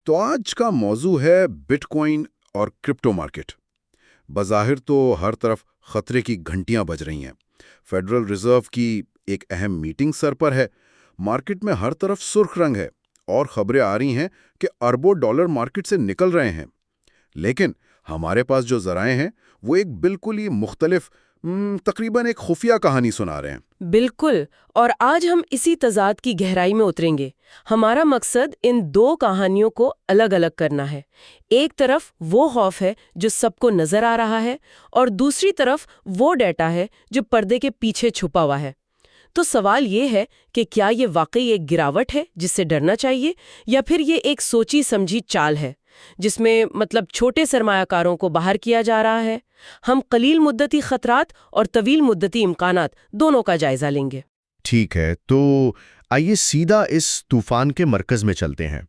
تو آج کا موضوع ہے بٹ کوائن اور کرپٹو مارکیٹ۔ بظاہر تو ہر طرف خطرے کی گھنٹیاں بج رہی ہیں۔ فیڈرل ریزرو کی ایک اہم میٹنگ سر پر ہے، مارکیٹ میں ہر طرف سرخ رنگ ہے اور خبریں آ رہی ہیں کہ اربوں ڈالر مارکیٹ سے نکل رہے ہیں۔ لیکن ہمارے پاس جو ذرائع ہیں وہ ایک بالکل ہی مختلف، تقریباً ایک خفیہ کہانی سنا رہے ہیں۔ بالکل، اور آج ہم اسی تضاد کی گہرائی میں اتریں گے۔ ہمارا مقصد ان دو کہانیوں کو الگ الگ کرنا ہے۔ ایک طرف وہ خوف ہے جو سب کو نظر آ رہا ہے، اور دوسری طرف وہ ڈیٹا ہے جو پردے کے پیچھے چھپا ہوا ہے۔ تو سوال یہ ہے کہ کیا یہ واقعی ایک گراوٹ ہے جس سے ڈرنا چاہیے، یا پھر یہ ایک سوچی سمجھی چال ہے جس میں چھوٹے سرمایہ کاروں کو باہر کیا جا رہا ہے؟ ہم قلیل مدتی خطرات اور طویل مدتی امکانات دونوں کا جائزہ لیں گے۔ ٹھیک ہے، تو آئیے سیدھا اس طوفان کے مرکز میں چلتے ہیں۔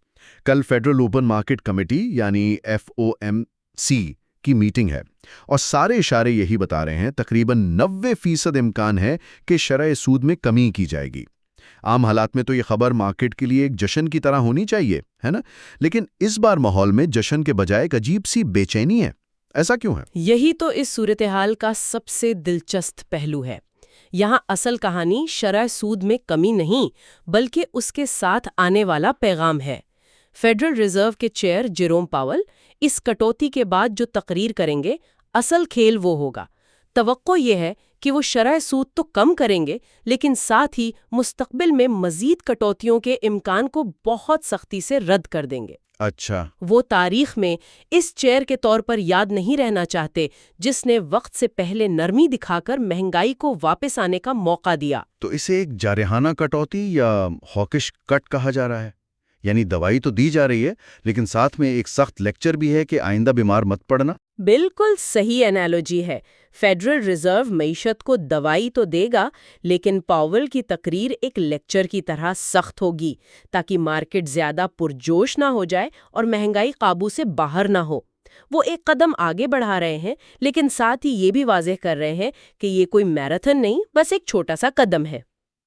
کل فیڈرل اوپن مارکیٹ کمیٹی یعنی FOMC کی میٹنگ ہے، اور سارے اشارے یہی بتا رہے ہیں، تقریباً 90% امکان ہے کہ شرح سود میں کمی کی جائے گی۔ عام حالات میں تو یہ خبر مارکیٹ کے لیے ایک جشن کی طرح ہونی چاہیے، ہے نا؟ لیکن اس بار ماحول میں جشن کے بجائے ایک عجیب سی بے چینی ہے۔ ایسا کیوں ہے؟ یہی تو اس صورتحال کا سب سے دلچسپ پہلو ہے۔ یہاں اصل کہانی شرح سود میں کمی نہیں، بلکہ اس کے ساتھ آنے والا پیغام ہے۔ فیڈرل ریزرو کے چیئر جیروم پاول اس کٹوتی کے بعد جو تقریر کریں گے، اصل کھیل وہ ہوگا۔ توقع یہ ہے کہ وہ شرح سود تو کم کریں گے، لیکن ساتھ ہی مستقبل میں مزید کٹوتیوں کے امکان کو بہت سختی سے رد کر دیں گے۔ اچھا، وہ تاریخ میں اس چیئر کے طور پر یاد نہیں رہنا چاہتے جس نے وقت سے پہلے نرمی دکھا کر مہنگائی کو واپس آنے کا موقع دیا۔ تو اسے ایک جارحانہ کٹوتی یا ہاکش کٹ کہا جا رہا ہے؟ یعنی دوائی تو دی جا رہی ہے، لیکن ساتھ میں ایک سخت لیکچر بھی ہے کہ آئندہ بیمار مت پڑنا۔ بالکل صحیح انالوجی ہے۔ فیڈرل ریزرو معیشت کو دوائی تو دے گا، لیکن پاول کی تقریر ایک لیکچر کی طرح سخت ہوگی تاکہ مارکیٹ زیادہ پرجوش نہ ہو جائے اور مہنگائی قابو سے باہر نہ ہو۔ وہ ایک قدم آگے بڑھا رہے ہیں، لیکن ساتھ ہی یہ بھی واضح کر رہے ہیں کہ یہ کوئی میراتھن نہیں، بس ایک چھوٹا سا قدم ہے۔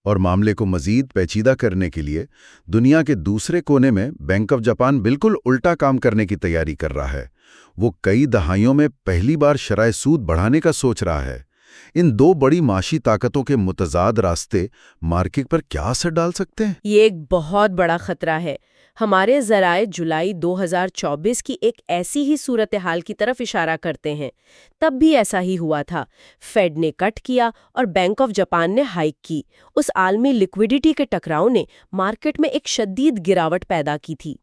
اور معاملے کو مزید پیچیدہ کرنے کے لیے دنیا کے دوسرے کونے میں بینک آف جاپان بالکل الٹا کام کرنے کی تیاری کر رہا ہے۔ وہ کئی دہائیوں میں پہلی بار شرح سود بڑھانے کا سوچ رہا ہے۔ ان دو بڑی معاشی طاقتوں کے متضاد راستے مارکیٹ پر کیا اثر ڈال سکتے ہیں؟ یہ ایک بہت بڑا خطرہ ہے۔ ہمارے ذرائع جولائی 2024 کی ایک ایسی ہی صورتحال کی طرف اشارہ کرتے ہیں۔ تب بھی ایسا ہی ہوا تھا۔ فیڈ نے کٹ کیا اور بینک آف جاپان نے ہائیک کی۔ اس عالمی لیکوڈیٹی کے ٹکراؤ نے مارکیٹ میں ایک شدید گراوٹ پیدا کی تھی۔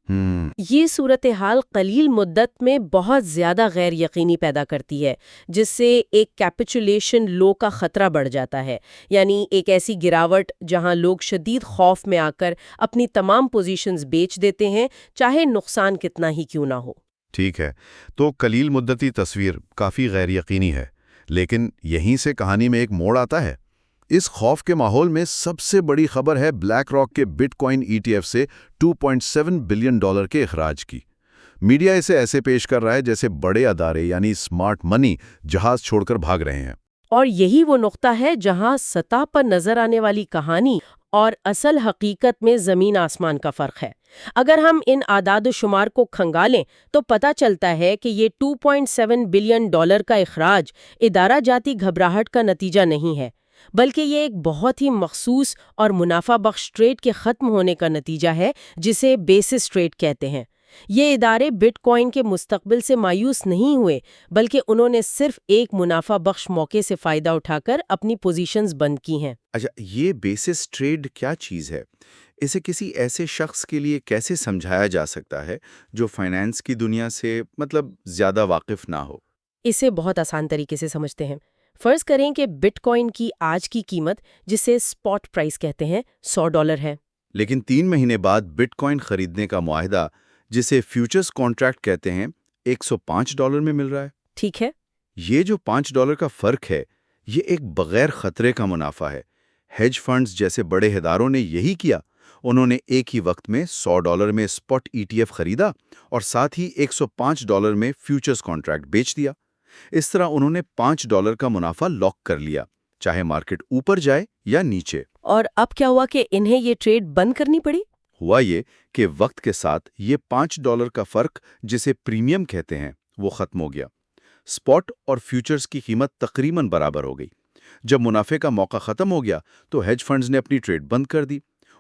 یہ صورتحال قلیل مدت میں بہت زیادہ غیر یقینی پیدا کرتی ہے، جس سے ایک کیپیچولیشن لو کا خطرہ بڑھ جاتا ہے، یعنی ایک ایسی گراوٹ جہاں لوگ شدید خوف میں آ کر اپنی تمام پوزیشنز بیچ دیتے ہیں، چاہے نقصان کتنا ہی کیوں نہ ہو۔ ٹھیک ہے، تو قلیل مدتی تصویر کافی غیر یقینی ہے، لیکن یہیں سے کہانی میں ایک موڑ آتا ہے۔ اس خوف کے ماحول میں سب سے بڑی خبر ہے بلیک راک کے بٹ کوائن ETF سے $2.7 بلین کے اخراج کی۔ میڈیا اسے ایسے پیش کر رہا ہے جیسے بڑے ادارے یعنی اسمارٹ منی جہاز چھوڑ کر بھاگ رہے ہیں۔ اور یہی وہ نقطہ ہے جہاں سطح پر نظر آنے والی کہانی اور اصل حقیقت میں زمین آسمان کا فرق ہے۔ اگر ہم ان اعداد و شمار کو کھنگالیں تو پتہ چلتا ہے کہ یہ $2.7 بلین کا اخراج ادارہ جاتی گھبراہٹ کا نتیجہ نہیں ہے، بلکہ یہ ایک بہت ہی مخصوص اور منافع بخش ٹریڈ کے ختم ہونے کا نتیجہ ہے، جسے بیسس ٹریڈ کہتے ہیں۔ یہ ادارے بٹ کوائن کے مستقبل سے مایوس نہیں ہوئے، بلکہ انہوں نے صرف ایک منافع بخش موقع سے فائدہ اٹھا کر اپنی پوزیشنز بند کی ہیں۔ اچھا، یہ بیسس ٹریڈ کیا چیز ہے؟ اسے کسی ایسے شخص کے لیے کیسے سمجھایا جا سکتا ہے جو فائنانس کی دنیا سے زیادہ واقف نہ ہو؟ اسے بہت آسان طریقے سے سمجھتے ہیں۔ فرض کریں کہ بٹ کوائن کی آج کی قیمت، جسے اسپاٹ پرائس کہتے ہیں، $100 ہے۔ لیکن 3 مہینے بعد بٹ کوائن خریدنے کا معاہدہ، جسے فیوچرز کانٹریکٹ کہتے ہیں، $105 میں مل رہا ہے۔ ٹھیک ہے۔ یہ جو $5 کا فرق ہے، یہ ایک بغیر خطرے کا منافع ہے۔ ہیج فنڈز جیسے بڑے اداروں نے یہی کیا۔ انہوں نے ایک ہی وقت میں $100 میں اسپاٹ ETF خریدا اور ساتھ ہی $105 میں فیوچرز کانٹریکٹ بیچ دیا۔ اس طرح انہوں نے $5 کا منافع لاک کر لیا، چاہے مارکیٹ اوپر جائے یا نیچے۔ اور اب کیا ہوا کہ انہیں یہ ٹریڈ بند کرنی پڑی؟ ہوا یہ کہ وقت کے ساتھ یہ $5 کا فرق جسے پریمیم کہتے ہیں وہ ختم ہو گیا۔ سپاٹ اور فیوچرز کی قیمت تقریباً برابر ہو گئی۔ جب منافع کا موقع ختم ہو گیا تو ہیج فنڈز نے اپنی ٹریڈ بند کر دی۔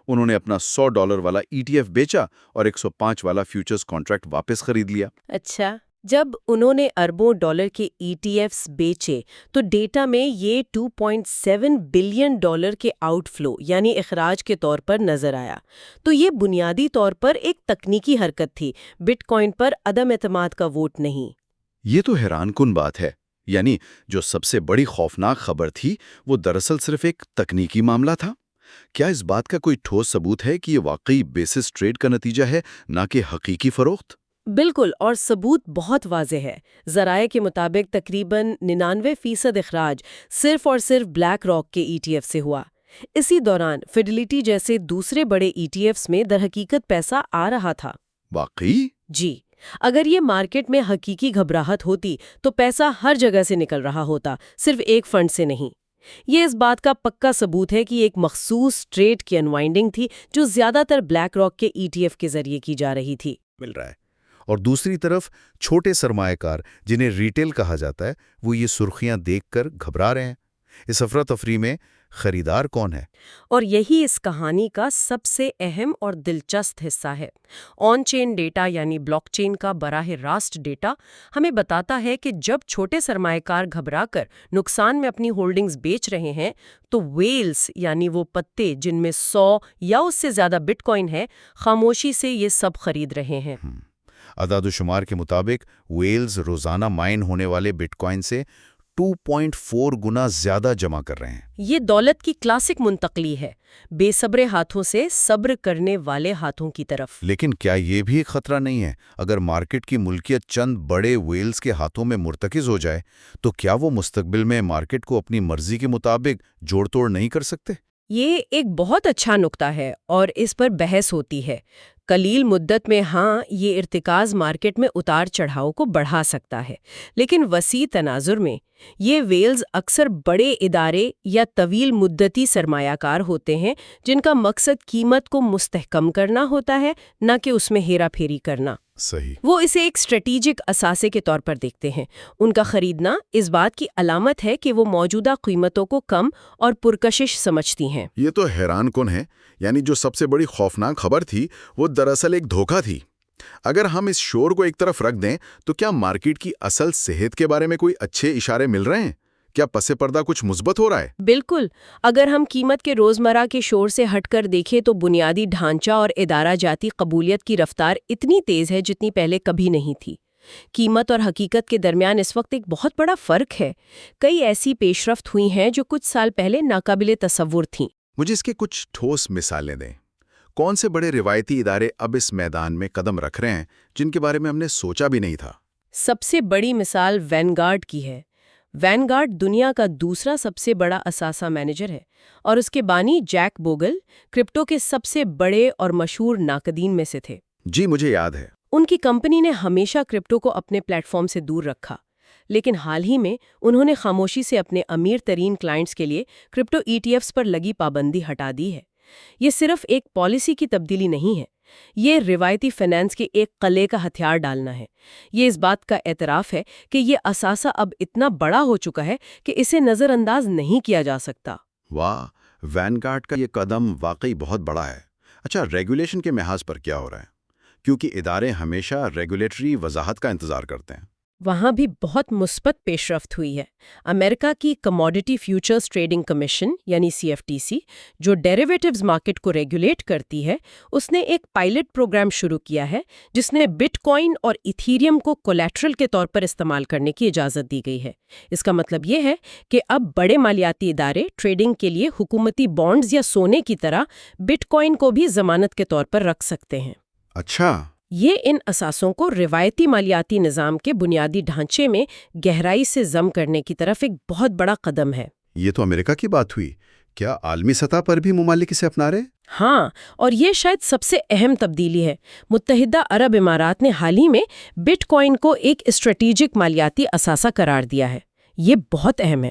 انہوں نے اپنا $100 والا ETF بیچا اور 105 والا فیوچرز کانٹریکٹ واپس خرید لیا۔ اچھا، جب انہوں نے اربوں ڈالر کے ETFs بیچے تو ڈیٹا میں یہ $2.7 بلین کے آؤٹ فلو یعنی اخراج کے طور پر نظر آیا۔ تو یہ بنیادی طور پر ایک تکنیکی حرکت تھی، بٹ کوائن پر عدم اعتماد کا ووٹ نہیں۔ یہ تو حیران کن بات ہے، یعنی جو سب سے بڑی خوفناک خبر تھی وہ دراصل صرف ایک تکنیکی معاملہ تھا۔ کیا اس بات کا کوئی ٹھوس ثبوت ہے کہ یہ واقعی بیسس ٹریڈ کا نتیجہ ہے، نہ کہ حقیقی فروخت؟ بالکل، اور ثبوت بہت واضح ہے۔ ذرائع کے مطابق تقریباً 99% اخراج صرف اور صرف بلیک راک کے ETF سے ہوا۔ اسی دوران فیڈیلٹی جیسے دوسرے بڑے ETFs میں درحقیقت پیسہ آ رہا تھا۔ واقعی؟ جی، اگر یہ مارکیٹ میں حقیقی گھبراہٹ ہوتی تو پیسہ ہر جگہ سے نکل رہا ہوتا، صرف ایک فنڈ سے نہیں۔ یہ اس بات کا پکا ثبوت ہے کہ ایک مخصوص ٹریڈ کی انوائنڈنگ تھی جو زیادہ تر بلیک راک کے ETF کے ذریعے کی جا رہی تھی۔ مل رہا ہے۔ اور دوسری طرف چھوٹے سرمایہ کار جنہیں ریٹیل کہا جاتا ہے وہ یہ سرخیاں دیکھ کر گھبرا رہے ہیں۔ اس افراتفری میں خریدار کون ہے؟ اور یہی اس کہانی کا سب سے اہم اور دلچسپ حصہ ہے۔ آن چین ڈیٹا یعنی بلاک چین کا براہ راست ڈیٹا ہمیں بتاتا ہے کہ جب چھوٹے سرمایہ کار گھبرا کر نقصان میں اپنی ہولڈنگز بیچ رہے ہیں تو ویلز یعنی وہ پتے جن میں 100 یا اس سے زیادہ بٹ کوائن ہے، خاموشی سے یہ سب خرید رہے ہیں۔ اعداد و شمار کے مطابق ویلز روزانہ مائن ہونے والے بٹ کوائن سے 2.4 گنا زیادہ جمع کر رہے ہیں۔ یہ دولت کی کلاسک منتقلی ہے، بے صبر ہاتھوں سے صبر کرنے والے ہاتھوں کی طرف۔ لیکن کیا یہ بھی ایک خطرہ نہیں ہے؟ اگر مارکیٹ کی ملکیت چند بڑے ویلز کے ہاتھوں میں مرتکز ہو جائے تو کیا وہ مستقبل میں مارکیٹ کو اپنی مرضی کے مطابق جوڑ توڑ نہیں کر سکتے؟ یہ ایک بہت اچھا نقطہ ہے اور اس پر بحث ہوتی ہے۔ قلیل مدت میں ہاں، یہ ارتکاز مارکیٹ میں اتار چڑھاؤ کو بڑھا سکتا ہے، لیکن وسیع تناظر میں یہ ویلز اکثر بڑے ادارے یا طویل مدتی سرمایہ کار ہوتے ہیں جن کا مقصد قیمت کو مستحکم کرنا ہوتا ہے، نہ کہ اس میں ہیرا پھیری کرنا۔ صحیح۔ وہ اسے ایک اسٹریٹجک اثاثے کے طور پر دیکھتے ہیں۔ ان کا خریدنا اس بات کی علامت ہے کہ وہ موجودہ قیمتوں کو کم اور پرکشش سمجھتی ہیں۔ یہ تو حیران کن ہے، یعنی جو سب سے بڑی خوفناک خبر تھی وہ دراصل ایک دھوکہ تھی۔ اگر ہم اس شور کو ایک طرف رکھ دیں تو کیا مارکیٹ کی اصل صحت کے بارے میں کوئی اچھے اشارے مل رہے ہیں؟ کیا پس پردہ کچھ مثبت ہو رہا ہے؟ بالکل، اگر ہم قیمت کے روزمرہ کے شور سے ہٹ کر دیکھیں تو بنیادی ڈھانچہ اور ادارہ جاتی قبولیت کی رفتار اتنی تیز ہے جتنی پہلے کبھی نہیں تھی۔ قیمت اور حقیقت کے درمیان اس وقت ایک بہت بڑا فرق ہے۔ کئی ایسی پیش رفت ہوئی ہیں جو کچھ سال پہلے ناقابل تصور تھیں۔ مجھے اس کے کچھ ٹھوس مثالیں دیں۔ کون سے بڑے روایتی ادارے اب اس میدان میں قدم رکھ رہے ہیں جن کے بارے میں ہم نے سوچا بھی نہیں تھا؟ سب سے بڑی مثال وینگارڈ کی ہے۔ وینگارڈ دنیا کا دوسرا سب سے بڑا اثاثہ مینیجر ہے اور اس کے بانی جیک بوگل کرپٹو کے سب سے بڑے اور مشہور ناقدین میں سے تھے۔ جی مجھے یاد ہے۔ ان کی کمپنی نے ہمیشہ کرپٹو کو اپنے پلیٹ فارم سے دور رکھا، لیکن حال ہی میں انہوں نے خاموشی سے اپنے امیر ترین کلائنٹس کے لیے کرپٹو ETFs پر لگی پابندی ہٹا دی ہے۔ یہ صرف ایک پالیسی کی تبدیلی نہیں ہے، یہ روایتی فائنانس کے ایک قلعے کا ہتھیار ڈالنا ہے۔ یہ اس بات کا اعتراف ہے کہ یہ اثاثہ اب اتنا بڑا ہو چکا ہے کہ اسے نظر انداز نہیں کیا جا سکتا۔ واہ، وینگارڈ کا یہ قدم واقعی بہت بڑا ہے۔ اچھا، ریگولیشن کے محاذ پر کیا ہو رہا ہے؟ کیونکہ ادارے ہمیشہ ریگولیٹری وضاحت کا انتظار کرتے ہیں۔ وہاں بھی بہت مثبت پیش رفت ہوئی ہے۔ امریکہ کی کموڈٹی فیوچرز ٹریڈنگ کمیشن یعنی CFTC جو ڈیریویٹیوز مارکیٹ کو ریگولیٹ کرتی ہے، اس نے ایک پائلٹ پروگرام شروع کیا ہے جس نے بٹ کوائن اور ایتھیریم کو کولیٹرل کے طور پر استعمال کرنے کی اجازت دی گئی ہے۔ اس کا مطلب یہ ہے کہ اب بڑے مالیاتی ادارے ٹریڈنگ کے لیے حکومتی بانڈز یا سونے کی طرح بٹ کوائن کو بھی ضمانت کے طور پر رکھ سکتے ہیں۔ اچھا، یہ ان اثاثوں کو روایتی مالیاتی نظام کے بنیادی ڈھانچے میں گہرائی سے ضم کرنے کی طرف ایک بہت بڑا قدم ہے۔ یہ تو امریکہ کی بات ہوئی، کیا عالمی سطح پر بھی ممالک اسے اپنا رہے؟ ہاں، اور یہ شاید سب سے اہم تبدیلی ہے۔ متحدہ عرب امارات نے حال ہی میں بٹ کوائن کو ایک اسٹریٹجک مالیاتی اثاثہ قرار دیا ہے۔ یہ بہت اہم ہے۔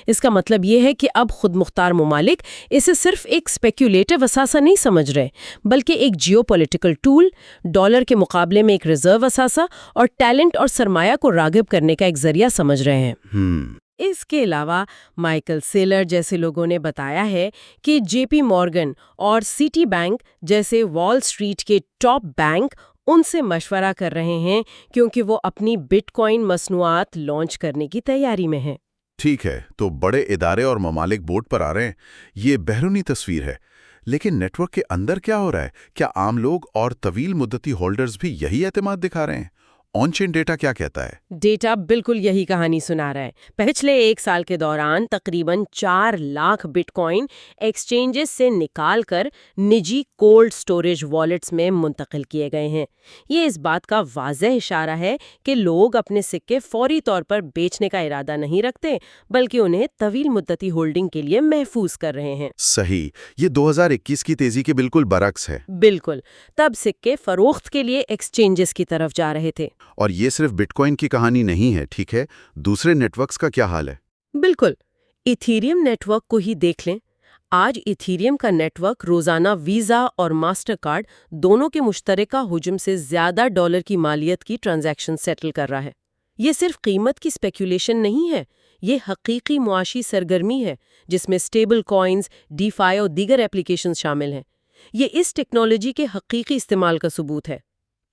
اس کا مطلب یہ ہے کہ اب خود مختار ممالک اسے صرف ایک اسپیکولیٹو اثاثہ نہیں سمجھ رہے، بلکہ ایک جیو پولیٹیکل ٹول، ڈالر کے مقابلے میں ایک ریزرو اثاثہ اور ٹیلنٹ اور سرمایہ کو راغب کرنے کا ایک ذریعہ سمجھ رہے ہیں۔ اس کے علاوہ مائیکل سیلر جیسے لوگوں نے بتایا ہے کہ جے پی مورگن اور سٹی بینک جیسے وال اسٹریٹ کے ٹاپ بینک ان سے مشورہ کر رہے ہیں، کیونکہ وہ اپنی بٹ کوائن مصنوعات لانچ کرنے کی تیاری میں ہیں۔ ٹھیک ہے، تو بڑے ادارے اور ممالک بورڈ پر آ رہے ہیں، یہ بیرونی تصویر ہے، لیکن نیٹ ورک کے اندر کیا ہو رہا ہے؟ کیا عام لوگ اور طویل مدتی ہولڈرز بھی یہی اعتماد دکھا رہے ہیں؟ آن چین ڈیٹا کیا کہتا ہے؟ ڈیٹا بالکل یہی کہانی سنا رہا ہے۔ پچھلے ایک سال کے دوران تقریباً 4 لاکھ بٹ کوائن ایکسچینجز سے نکال کر نجی کولڈ سٹوریج والیٹس میں منتقل کیے گئے ہیں۔ یہ اس بات کا واضح اشارہ ہے کہ لوگ اپنے سکے فوری طور پر بیچنے کا ارادہ نہیں رکھتے، بلکہ انہیں طویل مدتی ہولڈنگ کے لیے محفوظ کر رہے ہیں۔ صحیح، یہ 2021 کی تیزی کے بالکل برعکس ہے۔ بالکل، تب سکے فروخت کے لیے ایکسچینجز کی طرف جا رہے تھے۔ اور یہ صرف بٹ کوائن کی کہانی نہیں ہے، ٹھیک ہے؟ دوسرے نیٹ ورکس کا کیا حال ہے؟ بالکل، ایتھیریم نیٹ ورک کو ہی دیکھ لیں۔ آج ایتھیریم کا نیٹ ورک روزانہ ویزا اور ماسٹر کارڈ دونوں کے مشترکہ حجم سے زیادہ ڈالر کی مالیت کی ٹرانزیکشن سیٹل کر رہا ہے۔ یہ صرف قیمت کی اسپیکولیشن نہیں ہے، یہ حقیقی معاشی سرگرمی ہے جس میں اسٹیبل کوائنز، ڈی فائی اور دیگر ایپلیکیشنز شامل ہیں۔ یہ اس ٹیکنالوجی کے حقیقی استعمال کا ثبوت ہے۔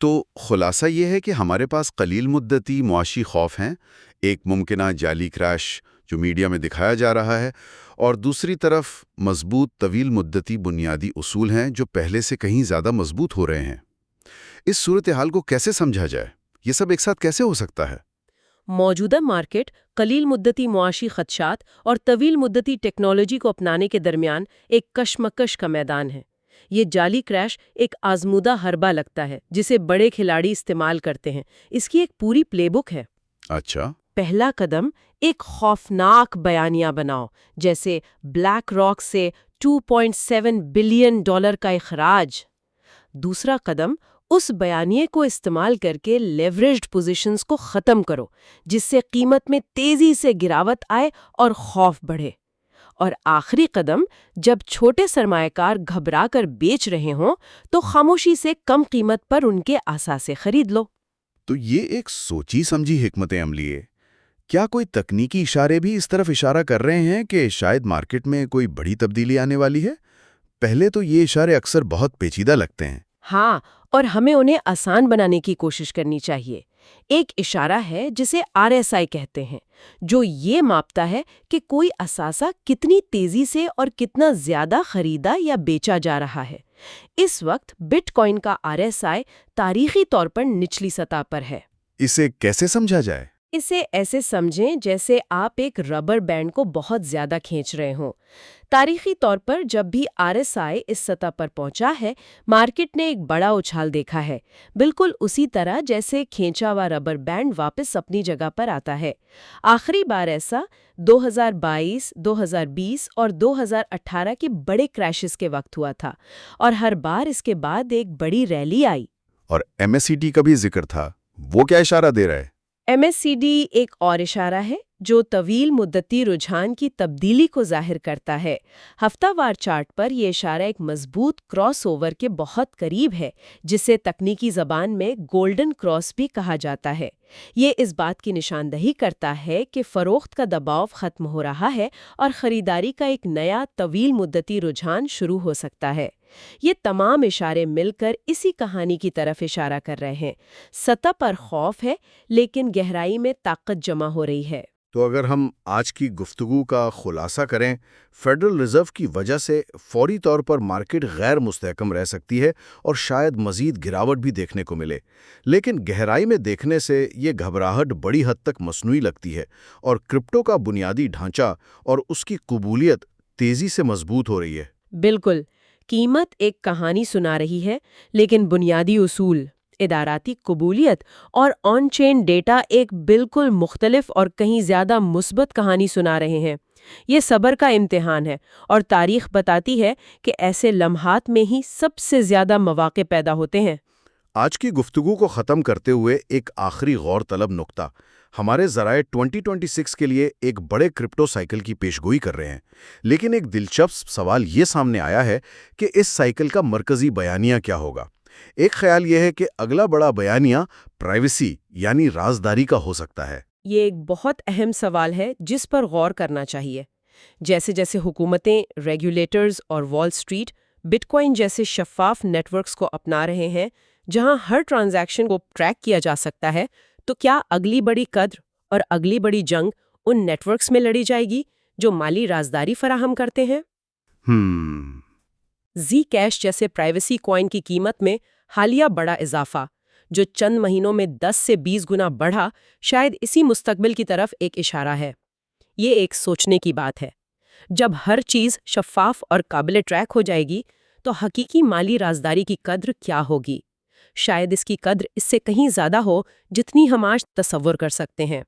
تو خلاصہ یہ ہے کہ ہمارے پاس قلیل مدتی معاشی خوف ہیں، ایک ممکنہ جعلی کریش جو میڈیا میں دکھایا جا رہا ہے، اور دوسری طرف مضبوط طویل مدتی بنیادی اصول ہیں جو پہلے سے کہیں زیادہ مضبوط ہو رہے ہیں۔ اس صورتحال کو کیسے سمجھا جائے؟ یہ سب ایک ساتھ کیسے ہو سکتا ہے؟ موجودہ مارکیٹ قلیل مدتی معاشی خدشات اور طویل مدتی ٹیکنالوجی کو اپنانے کے درمیان ایک کشمکش کا میدان ہے۔ یہ جعلی کریش ایک آزمودہ حربہ لگتا ہے جسے بڑے کھلاڑی استعمال کرتے ہیں۔ اس کی ایک پوری پلے بک ہے۔ اچھا، پہلا قدم ایک خوفناک بیانیہ بناؤ، جیسے بلیک راک سے $2.7 بلین کا اخراج۔ دوسرا قدم اس بیانیے کو استعمال کر کے لیوریجڈ پوزیشنز کو ختم کرو، جس سے قیمت میں تیزی سے گراوٹ آئے اور خوف بڑھے۔ اور آخری قدم، جب چھوٹے سرمایہ کار گھبرا کر بیچ رہے ہوں تو خاموشی سے کم قیمت پر ان کے اثاثے خرید لو۔ تو یہ ایک سوچی سمجھی حکمت عملی ہے۔ کیا کوئی تکنیکی اشارے بھی اس طرف اشارہ کر رہے ہیں کہ شاید مارکیٹ میں کوئی بڑی تبدیلی آنے والی ہے؟ پہلے تو یہ اشارے اکثر بہت پیچیدہ لگتے ہیں۔ ہاں، اور ہمیں انہیں آسان بنانے کی کوشش کرنی چاہیے۔ ایک اشارہ ہے جسے RSI کہتے ہیں، جو یہ ماپتا ہے کہ کوئی اثاثہ کتنی تیزی سے اور کتنا زیادہ خریدا یا بیچا جا رہا ہے۔ اس وقت بٹ کوائن کا RSI تاریخی طور پر نچلی سطح پر ہے۔ اسے کیسے سمجھا جائے؟ اسے ایسے سمجھیں جیسے آپ ایک ربر بینڈ کو بہت زیادہ کھینچ رہے ہوں۔ تاریخی طور پر جب بھی RSI اس سطح پر پہنچا ہے، مارکیٹ نے ایک بڑا اچھال دیکھا ہے، بالکل اسی طرح جیسے کھینچا ہوا ربر بینڈ واپس اپنی جگہ پر آتا ہے۔ آخری بار ایسا 2022، 2020 اور 2018 کے بڑے کریشز کے وقت ہوا تھا، اور ہر بار اس کے بعد ایک بڑی ریلی آئی۔ اور MACD کا بھی ذکر تھا، وہ کیا اشارہ دے رہا ہے؟ MACD ایک اور اشارہ ہے جو طویل مدتی رجحان کی تبدیلی کو ظاہر کرتا ہے۔ ہفتہ وار چارٹ پر یہ اشارہ ایک مضبوط کراس اوور کے بہت قریب ہے، جسے تکنیکی زبان میں گولڈن کراس بھی کہا جاتا ہے۔ یہ اس بات کی نشاندہی کرتا ہے کہ فروخت کا دباؤ ختم ہو رہا ہے اور خریداری کا ایک نیا طویل مدتی رجحان شروع ہو سکتا ہے۔ یہ تمام اشارے مل کر اسی کہانی کی طرف اشارہ کر رہے ہیں۔ سطح پر خوف ہے، لیکن گہرائی میں طاقت جمع ہو رہی ہے۔ تو اگر ہم آج کی گفتگو کا خلاصہ کریں، فیڈرل ریزرو کی وجہ سے فوری طور پر مارکیٹ غیر مستحکم رہ سکتی ہے اور شاید مزید گراوٹ بھی دیکھنے کو ملے، لیکن گہرائی میں دیکھنے سے یہ گھبراہٹ بڑی حد تک مصنوعی لگتی ہے، اور کرپٹو کا بنیادی ڈھانچہ اور اس کی قبولیت تیزی سے مضبوط ہو رہی ہے۔ بالکل، قیمت ایک کہانی سنا رہی ہے، لیکن بنیادی اصول، اداراتی قبولیت اور آن چین ڈیٹا ایک بالکل مختلف اور کہیں زیادہ مثبت کہانی سنا رہے ہیں۔ یہ صبر کا امتحان ہے، اور تاریخ بتاتی ہے کہ ایسے لمحات میں ہی سب سے زیادہ مواقع پیدا ہوتے ہیں۔ آج کی گفتگو کو ختم کرتے ہوئے ایک آخری غور طلب نقطہ، ہمارے ذرائع 2026 کے لیے ایک بڑے کرپٹو سائیکل کی پیشگوئی کر رہے ہیں، لیکن ایک دلچسپ سوال یہ سامنے آیا ہے کہ اس سائیکل کا مرکزی بیانیہ کیا ہوگا؟ ایک خیال یہ ہے کہ اگلا بڑا بیانیہ پرائیویسی یعنی رازداری کا ہو سکتا ہے۔ یہ ایک بہت اہم سوال ہے جس پر غور کرنا چاہیے۔ جیسے جیسے حکومتیں، ریگولیٹرز اور وال اسٹریٹ بٹ کوائن جیسے شفاف نیٹ ورکس کو اپنا رہے ہیں جہاں ہر ٹرانزیکشن کو ٹریک کیا جا سکتا ہے، تو کیا اگلی بڑی قدر اور اگلی بڑی جنگ ان نیٹ ورکس میں لڑی جائے گی جو مالی رازداری فراہم کرتے ہیں؟ زی کیش جیسے پرائیویسی کوائن کی قیمت میں حالیہ بڑا اضافہ، جو چند مہینوں میں 10 سے 20 گنا بڑھا، شاید اسی مستقبل کی طرف ایک اشارہ ہے۔ یہ ایک سوچنے کی بات ہے۔ جب ہر چیز شفاف اور قابل ٹریک ہو جائے گی تو حقیقی مالی رازداری کی قدر کیا ہوگی؟ شاید اس کی قدر اس سے کہیں زیادہ ہو جتنی ہم آج تصور کر سکتے ہیں۔